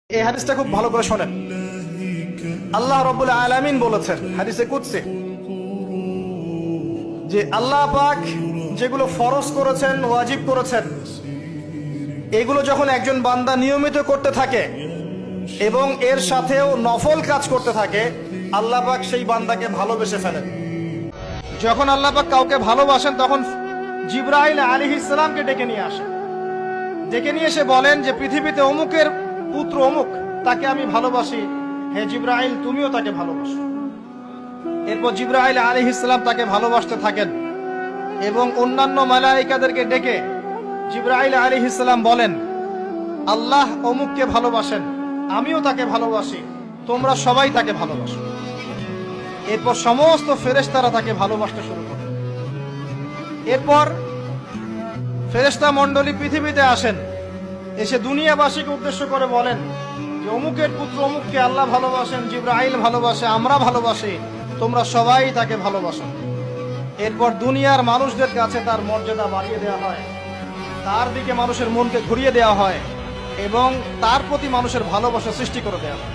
এই হাদিসটা খুব ভালো করে শোনেন। আল্লাহ রাব্বুল আলামিন বলেছেন হাদিসে কুদসি যে আল্লাহ পাক যেগুলো ফরজ করেছেন, ওয়াজিব করেছেন, এগুলো যখন একজন বান্দা নিয়মিত করতে থাকে এবং এর সাথেও নফল কাজ করতে থাকে, আল্লাহ পাক সেই বান্দাকে ভালোবেসে ফেলেন। যখন আল্লাহ পাক কাউকে ভালোবাসেন তখন জিবরাইল আলাইহিস সালামকে ডেকে নিয়ে আসেন। ডেকে নিয়ে এসে বলেন যে পৃথিবীতে অমুকের পুত্র অমুক, তাকে আমি ভালোবাসি, হে জিবরাইল তুমিও তাকে ভালোবাসো। এরপর জিবরাইল আলাইহিস সালাম তাকে ভালোবাসতে থাকেন এবং অন্যান্য মালায়েকাদেরকে ডেকে জিবরাইল আলাইহিস সালাম বলেন, আল্লাহ অমুককে ভালোবাসেন, আমিও তাকে ভালোবাসি, তোমরা সবাই তাকে ভালোবাসো। এরপর সমস্ত ফেরেশতারা তাকে ভালোবাসতে শুরু করে। এরপর ফেরেশতা মণ্ডলী পৃথিবীতে আসেন, এসে দুনিয়াবাসীকে উদ্দেশ্য করে বলেন যে অমুকের পুত্র অমুককে আল্লাহ ভালোবাসেন, জিবরাইল ভালোবাসে, আমরা ভালোবাসি, তোমরা সবাই তাকে ভালোবাসো। এরপর দুনিয়ার মানুষদের কাছে তার মর্যাদা বাড়িয়ে দেওয়া হয়, তার দিকে মানুষের মনকে ঘুরিয়ে দেওয়া হয় এবং তার প্রতি মানুষের ভালোবাসা সৃষ্টি করে দেওয়া হয়।